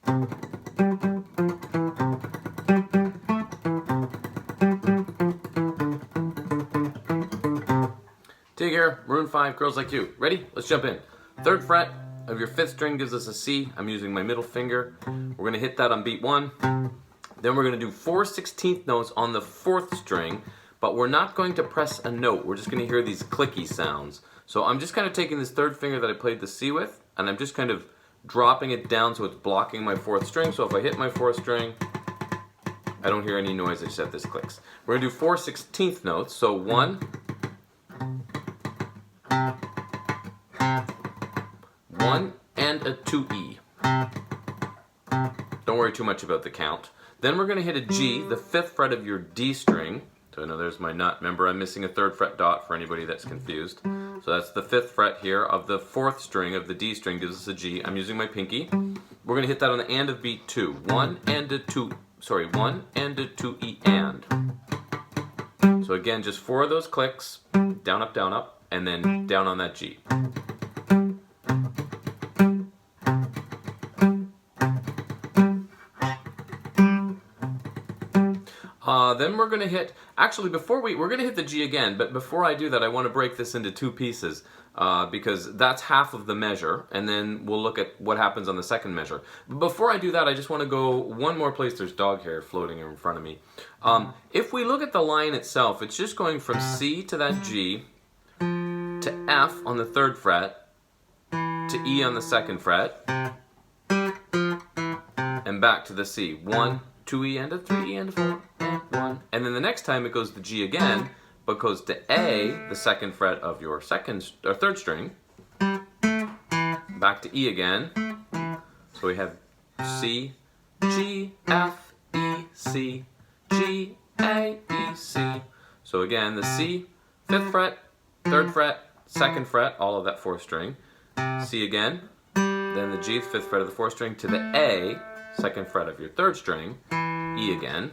Take care, Maroon 5, Girls Like You. Ready? Let's jump in. 3rd fret of your 5th string gives us a C. I'm using my middle finger. We're going to hit that on beat 1. Then we're going to do 4 16th notes on the 4th string, but we're not going to press a note. We're just going to hear these clicky sounds. So I'm just kind of taking this 3rd finger that I played the C with, and I'm just kind of dropping it down so it's blocking my 4th string. So if I hit my 4th string, I don't hear any noise, I just have this clicks. We're going to do 4 16th notes. So 1, 1 and a 2E. Don't worry too much about the count. Then we're going to hit a G, the 5th fret of your D string. So I know there's my nut. Remember, I'm missing a 3rd fret dot for anybody that's confused. So that's the 5th fret here of the 4th string of the D string gives us a G. I'm using my pinky. We're going to hit that on the and of beat 2. 1 and a 2, 1 and a 2E and. So again, just 4 of those clicks, down, up, and then down on that G. Then we're going to hit, actually we're going to hit the G again, but before I do that I want to break this into 2 pieces because that's half of the measure, and then we'll look at what happens on the 2nd measure. But before I do that, I just want to go one more place. There's dog hair floating in front of me. If we look at the line itself, it's just going from C to that G, to F on the 3rd fret, to E on the 2nd fret, and back to the C. 1, 2E and a 3E and a 4 and 1. And then the next time it goes to G again, but goes to A, the 2nd fret of your 3rd string, back to E again. So we have C, G, F, E, C, G, A, E, C. So again, the C, 5th fret, 3rd fret, 2nd fret, all of that 4th string. C again, then the G, 5th fret of the 4th string, to the A, 2nd fret of your 3rd string, E again.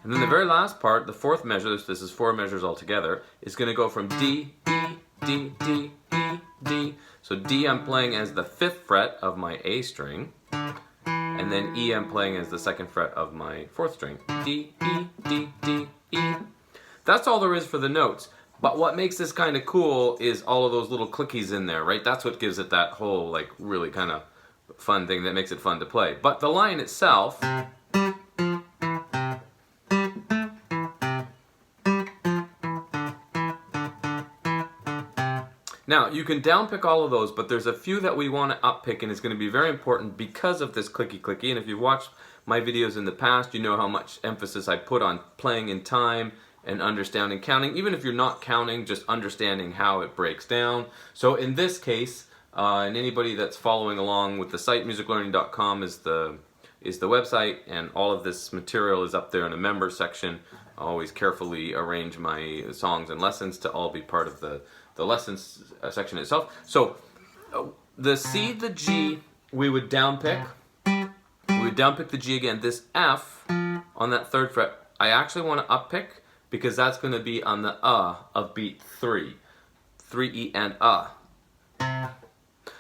And then the very last part, the 4th measure, this is 4 measures altogether, is going to go from D, E, D, D, E, D. So D I'm playing as the 5th fret of my A string, and then E I'm playing as the 2nd fret of my 4th string. D, E, D, D, E. That's all there is for the notes. But what makes this kind of cool is all of those little clickies in there, right? That's what gives it that whole, like, really kind of fun thing that makes it fun to play. But the line itself... Now, you can downpick all of those, but there's a few that we want to uppick, and it's going to be very important because of this clicky-clicky. And if you've watched my videos in the past, you know how much emphasis I put on playing in time and understanding counting, even if you're not counting, just understanding how it breaks down. So in this case, and anybody that's following along with the site, musiclearning.com is the website, and all of this material is up there in a member section. I always carefully arrange my songs and lessons to all be part of the lessons section itself. So the C, the G, we would downpick. We would downpick the G again. This F on that 3rd fret, I actually want to uppick, because that's going to be on the of beat 3. 3E and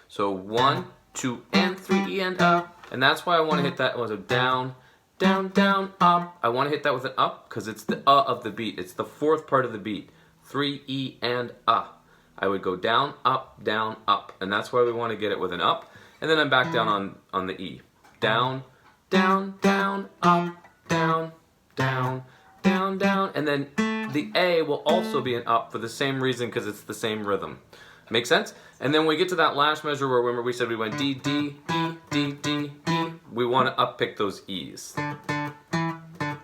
So 1, 2, and 3E and and that's why I want to hit that was a down, down, down, up. I want to hit that with an up because it's the of the beat. It's the 4th part of the beat. 3E and I would go down, up, and that's why we want to get it with an up. And then I'm back down on the E. Down, down, down, up, down, down, down, down, and then the A will also be an up for the same reason, because it's the same rhythm. Make sense? And then we get to that last measure where, remember, we said we went D, D, E, D, D, E. We want to uppick those E's.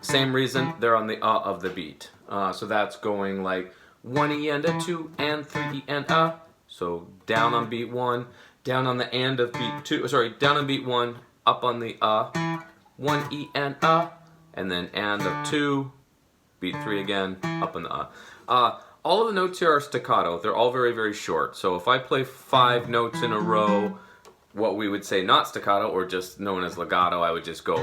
Same reason, they're on the of the beat. So that's going like 1E and a 2 and 3E and So down on beat 1, down on the and of beat 2, sorry, down on beat 1, up on the 1E and then and of 2, beat 3 again, up on the all of the notes here are staccato. They're all very, very short. So if I play 5 notes in a row, what we would say not staccato, or just known as legato, I would just go.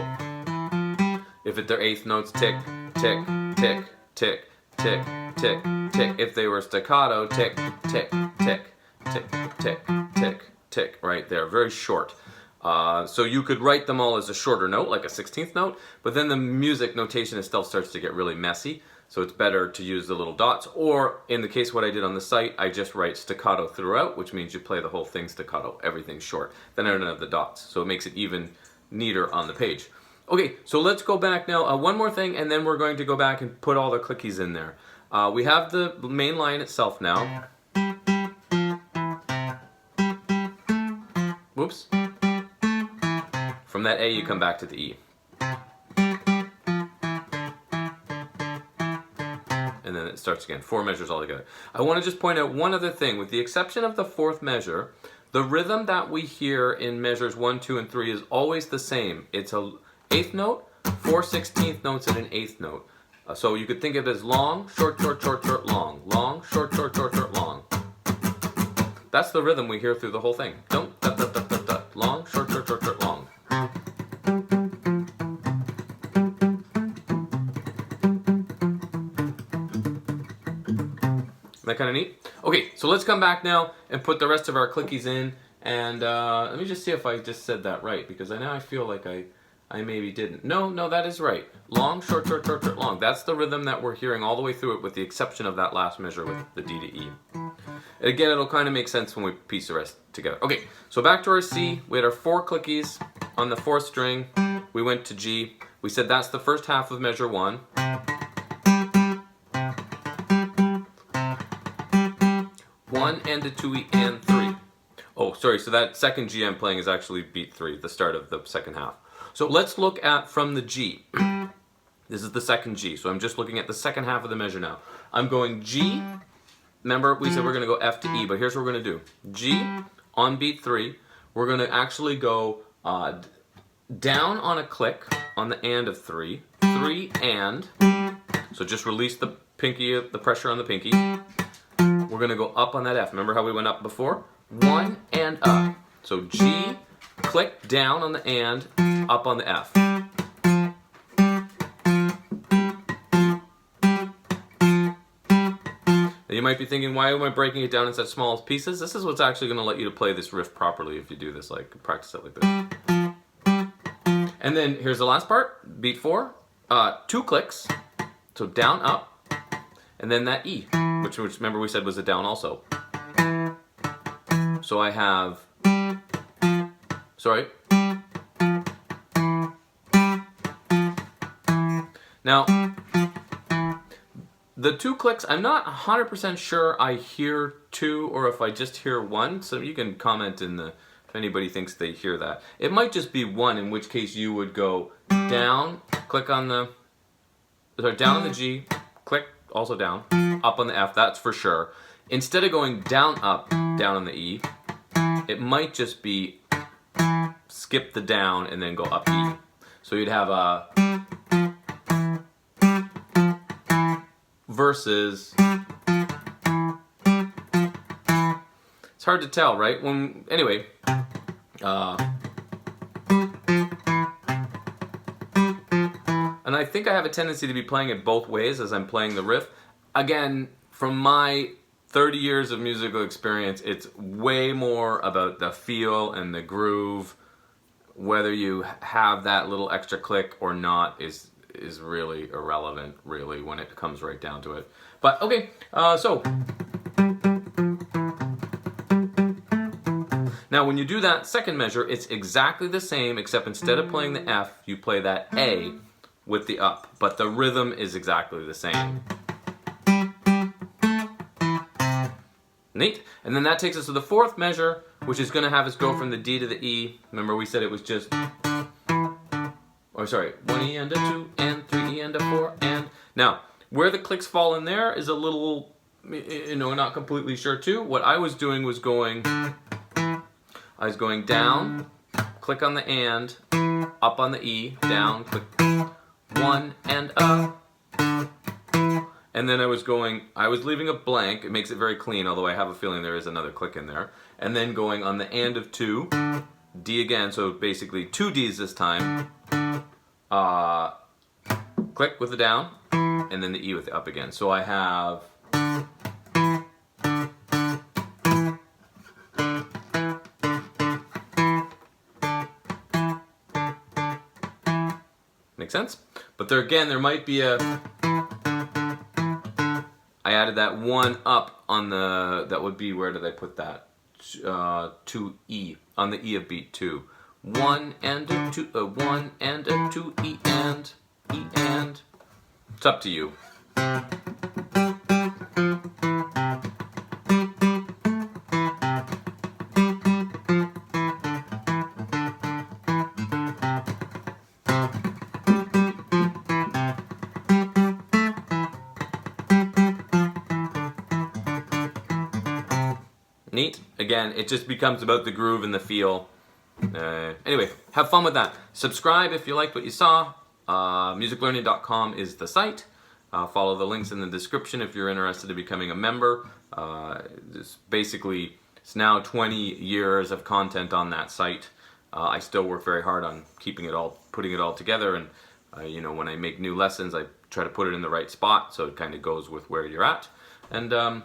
If they're 8th notes, tick, tick, tick, tick, tick, tick, tick. If they were staccato, tick, tick, tick. tick, tick, tick, tick, right there, very short. So you could write them all as a shorter note, like a 16th note, but then the music notation itself starts to get really messy, so it's better to use the little dots, or in the case what I did on the site, I just write staccato throughout, which means you play the whole thing staccato, everything's short. Then I don't have the dots, so it makes it even neater on the page. Okay, so let's go back now, one more thing, and then we're going to go back and put all the clickies in there. We have the main line itself now. Whoops. From that A, you come back to the E. And then it starts again. 4 measures all together. I want to just point out one other thing. With the exception of the 4th measure, the rhythm that we hear in measures 1, 2, and 3 is always the same. It's a 8th note, 4 16th notes, and an 8th note. So you could think of it as long, short, short, short, short, long. Long, short, short, short, short, long. That's the rhythm we hear through the whole thing. Don't, da, da, da, da, da. Long, short, short, short, short, long. Isn't that kind of neat? Okay, so let's come back now and put the rest of our clickies in. And let me just see if I just said that right, because now I feel like I maybe didn't. No, that is right. Long, short, short, short, short, long. That's the rhythm that we're hearing all the way through it, with the exception of that last measure with the D to E. Again, it'll kind of make sense when we piece the rest together. Okay, so back to our C. We had our 4 clickies on the 4th string. We went to G. We said that's the first half of measure 1. 1 and a 2E and 3. Oh, sorry, so that second G I'm playing is actually beat 3, the start of the second half. So let's look at from the G. This is the second G, so I'm just looking at the second half of the measure now. I'm going G. Remember, we said we're going to go F to E, but here's what we're going to do. G on beat 3. We're going to actually go down on a click on the and of 3. 3 and. So just release the pinky, the pressure on the pinky. We're going to go up on that F. Remember how we went up before? 1 and up. So G, click down on the and, up on the F. Now you might be thinking, why am I breaking it down in such small pieces? This is what's actually going to let you to play this riff properly if you do this, like practice it like this. And then here's the last part, beat 4, 2 clicks, so down, up, and then that E, which remember we said was a down also. So I have, sorry. Now, the 2 clicks, I'm not 100% sure I hear 2 or if I just hear 1, so you can comment in the, if anybody thinks they hear that. It might just be 1, in which case you would go down, click on the, sorry, down on the G, click, also down, up on the F, that's for sure. Instead of going down, up, down on the E, it might just be skip the down and then go up E. So you'd have a versus. It's hard to tell, right? Anyway. And I think I have a tendency to be playing it both ways as I'm playing the riff. Again, from my 30 years of musical experience, it's way more about the feel and the groove. Whether you have that little extra click or not is really irrelevant, really, when it comes right down to it. But okay, so now when you do that second measure, it's exactly the same, except instead of playing the F, you play that A with the up, but the rhythm is exactly the same. Neat. And then that takes us to the 4th measure, which is going to have us go from the D to the E. Remember we said it was just, or sorry, 1 E and a 2 and 3 E and a 4 and. Now, where the clicks fall in there is a little, not completely sure too. What I was doing was going down, click on the and, up on the E, down, click, 1 and up. And then I was leaving a blank. It makes it very clean, although I have a feeling there is another click in there. And then going on the and of 2, D again, so basically 2 Ds this time. Click with the down, and then the E with the up again. So I have sense? But there might be a... I added that one up on the... That would be, where did I put that? To E, on the E of beat 2. 1 and a 2, 1 and a 2, E and. It's up to you. Neat. Again, it just becomes about the groove and the feel. Anyway, have fun with that. Subscribe if you liked what you saw. Musiclearning.com is the site. Follow the links in the description if you're interested in becoming a member. It's now 20 years of content on that site. I still work very hard on keeping it all, putting it all together, and when I make new lessons, I try to put it in the right spot so it kind of goes with where you're at. And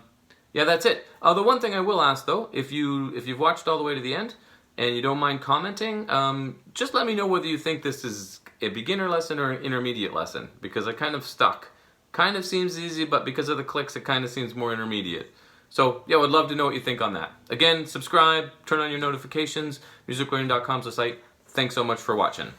yeah, that's it. The one thing I will ask though, if you've watched all the way to the end and you don't mind commenting, just let me know whether you think this is a beginner lesson or an intermediate lesson, because I kind of stuck. Kind of seems easy, but because of the clicks, it kind of seems more intermediate. So yeah, would love to know what you think on that. Again, subscribe, turn on your notifications. Musiclearning.com is the site. Thanks so much for watching.